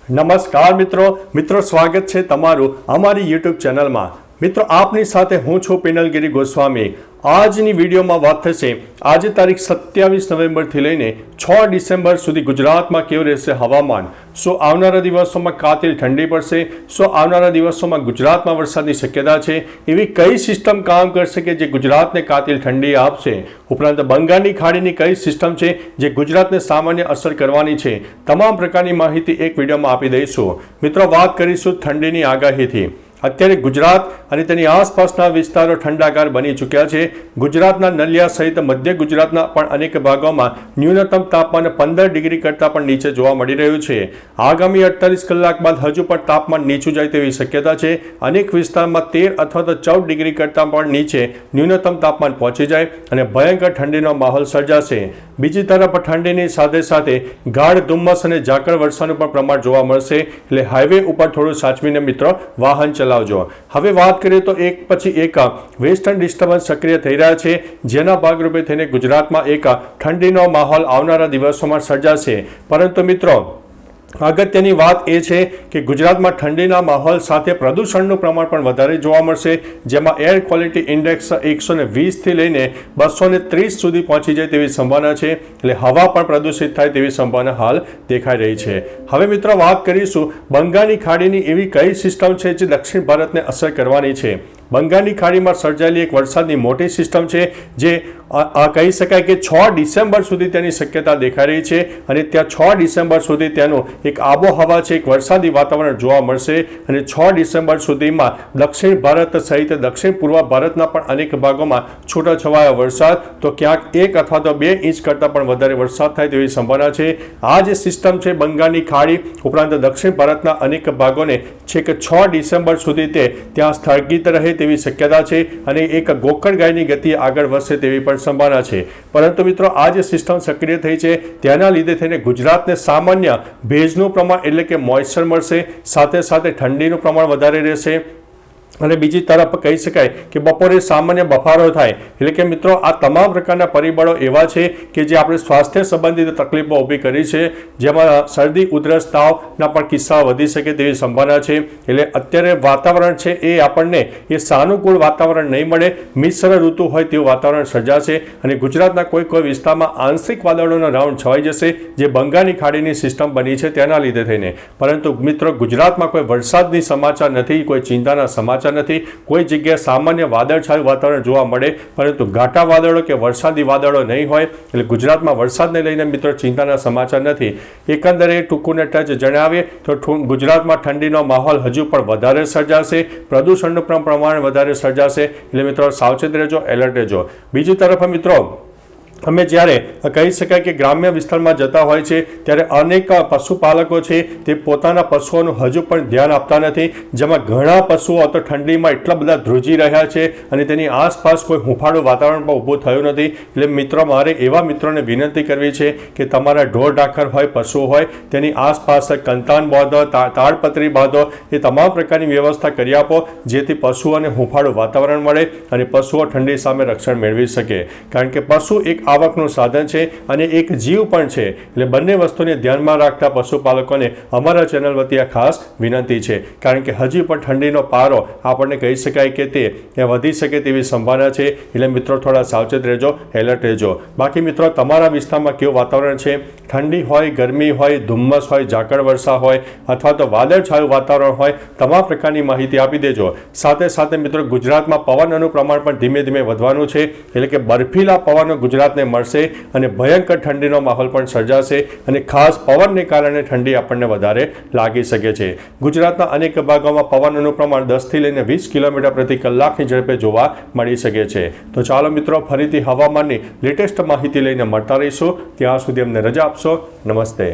નમસ્કાર મિત્રો સ્વાગત છે તમારું અમારી યુટ્યુબ ચેનલમાં। મિત્રો આપની સાથે હું છું પિનલગીરી ગોસ્વામી। આજની વિડીયોમાં વાત થશે આજે તારીખ 27 નવેમ્બરથી લઈને 6 ડિસેમ્બર સુધી ગુજરાતમાં કેવું રહેશે હવામાન। શું આવનારા દિવસોમાં કાતિલ ઠંડી પડશે? શું આવનારા દિવસોમાં ગુજરાતમાં વરસાદની શક્યતા છે? એવી કઈ સિસ્ટમ કામ કરશે કે જે ગુજરાતને કાતિલ ઠંડી આપશે? ઉપરાંત બંગાળની ખાડીની કઈ સિસ્ટમ છે જે ગુજરાતને સામાન્ય અસર કરવાની છે? તમામ પ્રકારની માહિતી એક વિડીયોમાં આપી દઈશું। મિત્રો વાત કરીશું ઠંડીની આગાહીથી। અત્યારે ગુજરાત અને તેની આસપાસના વિસ્તારો ઠંડાગાર બની ચૂક્યા છે। ગુજરાતના નલિયા સહિત મધ્ય ગુજરાતના પણ અનેક ભાગોમાં ન્યૂનતમ તાપમાન 15 ડિગ્રી કરતાં પણ નીચે જોવા મળી રહ્યું છે। આગામી 48 કલાક બાદ હજુ પણ તાપમાન નીચું જાય તેવી શક્યતા છે। અનેક વિસ્તારમાં 13 અથવા તો 14 ડિગ્રી કરતાં પણ નીચે ન્યૂનતમ તાપમાન પહોંચી જાય અને ભયંકર ઠંડીનો માહોલ સર્જાશે। બીજી તરફ ઠંડીની સાથે સાથે ગાઢ ધુમ્મસ અને ઝાકળ વર્ષાનું પણ પ્રમાણ જોવા મળશે, એટલે હાઈવે ઉપર થોડું સાચવીને મિત્રો વાહન ચલાવજો। હવે વાત કરીએ તો એક પછી એક વેસ્ટર્ન ડિસ્ટર્બન્સ સક્રિય થઈ રહ્યા છે, જેના ભાગરૂપે થઈને ગુજરાતમાં એક ઠંડીનો માહોલ આવનારા દિવસોમાં સર્જાશે। પરંતુ મિત્રો અગત્યની વાત એ છે કે ગુજરાતમાં ઠંડીના માહોલ સાથે પ્રદૂષણનું પ્રમાણ પણ વધારે જોવા મળશે, જેમાં એર ક્વોલિટી ઇન્ડેક્સ 120થી લઈને 230 સુધી પહોંચી જાય તેવી સંભાવના છે, એટલે હવા પણ પ્રદૂષિત થાય તેવી સંભાવના હાલ દેખાઈ રહી છે। હવે મિત્રો વાત કરીશું બંગાળની ખાડીની એવી કઈ સિસ્ટમ છે જે દક્ષિણ ભારતને અસર કરવાની છે। બંગાળની ખાડીમાં સર્જાયેલી એક વરસાદની મોટી સિસ્ટમ છે જે કહી શકાય કે 6 ડિસેમ્બર સુધી તેની શક્યતા દેખાઈ રહી છે અને ત્યાં 6 ડિસેમ્બર સુધી તેનું એક આબોહવા છે, એક વરસાદી વાતાવરણ જોવા મળશે અને 6 ડિસેમ્બર સુધીમાં દક્ષિણ ભારત સહિત દક્ષિણ પૂર્વ ભારતના પણ અનેક ભાગોમાં છૂટાછવાયા વરસાદ, તો ક્યાંક 1 અથવા તો 2 ઇંચ કરતાં પણ વધારે વરસાદ થાય તેવી સંભાવના છે। આ જે સિસ્ટમ છે બંગાળની ખાડી ઉપરાંત દક્ષિણ ભારતના અનેક ભાગોને છેક 6 ડિસેમ્બર સુધી તે ત્યાં સ્થગિત રહે તેવી શક્યતા છે અને એક ગોકળ ગાયની ગતિએ આગળ વધશે તેવી પણ સંભાવના છે। પરંતુ મિત્રો આ જે સિસ્ટમ સક્રિય થઈ છે તેના લીધે થઈને ગુજરાતને સામાન્ય ભેજનું પ્રમાણ એટલે કે મોઇસ્ચર મળશે, સાથે સાથે ઠંડીનું પ્રમાણ વધારે રહેશે અને બીજી તરફ કહી શકાય કે બપોરે સામાન્ય બફારો થાય, એટલે કે મિત્રો આ તમામ પ્રકારના પરિબળો એવા છે કે જે આપણે સ્વાસ્થ્ય સંબંધિત તકલીફો ઊભી કરી છે, જેમાં શરદી ઉધરસ તાવના પણ કિસ્સા વધી શકે તેવી સંભાવના છે। એટલે અત્યારે વાતાવરણ છે એ આપણને એ સાનુકૂળ વાતાવરણ નહીં મળે, મિશ્ર ઋતુ હોય તેવું વાતાવરણ સર્જાશે અને ગુજરાતના કોઈ વિસ્તારમાં આંશિક વાદળોનો રાઉન્ડ છવાઈ જશે, જે બંગાળની ખાડીની સિસ્ટમ બની છે તેના લીધે થઈને। પરંતુ મિત્રો ગુજરાતમાં કોઈ વરસાદની સમાચાર નથી, કોઈ ચિંતાના સમાચાર નથી, કોઈ જગ્યાએ સામાન્ય વાદળછાયું વાતાવરણ જોવા મળે, પરંતુ ઘાટા વાદળો કે વરસાદી વાદળો નહીં હોય, એટલે ગુજરાતમાં વરસાદને લઈને મિત્રો ચિંતાના સમાચાર નથી। એકંદરે ટૂંકુને ટચ જણાવીએ તો ગુજરાતમાં ઠંડીનો માહોલ હજુ પણ વધારે સર્જાશે, પ્રદૂષણનું પણ પ્રમાણ વધારે સર્જાશે, એટલે મિત્રો સાવચેત રહેજો, એલર્ટ રહેજો। બીજી તરફ મિત્રો અમે જ્યારે કહી શકાય કે ગ્રામ્ય વિસ્તારમાં જતા હોય છે ત્યારે અનેક પશુપાલકો છે તે પોતાના પશુઓનું હજુ પણ ધ્યાન આપતા નથી, જેમાં ઘણા પશુઓ તો ઠંડીમાં એટલા બધા ધ્રુજી રહ્યા છે અને તેની આસપાસ કોઈ હૂંફાળું વાતાવરણ પણ ઊભું થયું નથી। એટલે મિત્રો મારે એવા મિત્રોને વિનંતી કરવી છે કે તમારા ઢોર ઢાંખર હોય, પશુ હોય, તેની આસપાસ કંતાન બાંધો, તાડપત્રી બાંધો, એ તમામ પ્રકારની વ્યવસ્થા કરી આપો, જેથી પશુઓને હૂંફાળું વાતાવરણ મળે અને પશુઓ ઠંડી સામે રક્ષણ મેળવી શકે। કારણ કે પશુ એક આવકનું સાધન છે અને એક જીવ પણ છે, એટલે બંને વસ્તુને ધ્યાનમાં રાખતા પશુપાલકોને અમારા ચેનલ વતી આ ખાસ વિનંતી છે, કારણ કે હજી પણ ઠંડીનો પારો આપણને કહી શકાય કે તે વધી શકે તેવી સંભાવના છે। એટલે મિત્રો થોડા સાવચેત રહેજો, એલર્ટ રહેજો। બાકી મિત્રો તમારા વિસ્તારમાં કેવું વાતાવરણ છે? ઠંડી હોય, ગરમી હોય, ધુમ્મસ હોય, ઝાકળ વર્ષા હોય અથવા તો વાદળછાયું વાતાવરણ હોય, તમામ પ્રકારની માહિતી આપી દેજો। સાથે સાથે મિત્રો ગુજરાતમાં પવનનું પ્રમાણ પણ ધીમે ધીમે વધવાનું છે, એટલે કે બર્ફીલા પવનો ગુજરાતને મળશે અને ભયંકર ઠંડીનો માહોલ પણ સર્જાશે અને ખાસ પવનને કારણે ઠંડી આપણને વધારે લાગી શકે છે। ગુજરાતના અનેક ભાગોમાં પવનનું પ્રમાણ 10થી લઈને 20 કિલોમીટર પ્રતિ કલાકની ઝડપે જોવા મળી શકે છે। તો ચાલો મિત્રો ફરીથી હવામાનની લેટેસ્ટ માહિતી લઈને મળતા રહીશું, ત્યાં સુધી અમને રજા આપશો। નમસ્તે।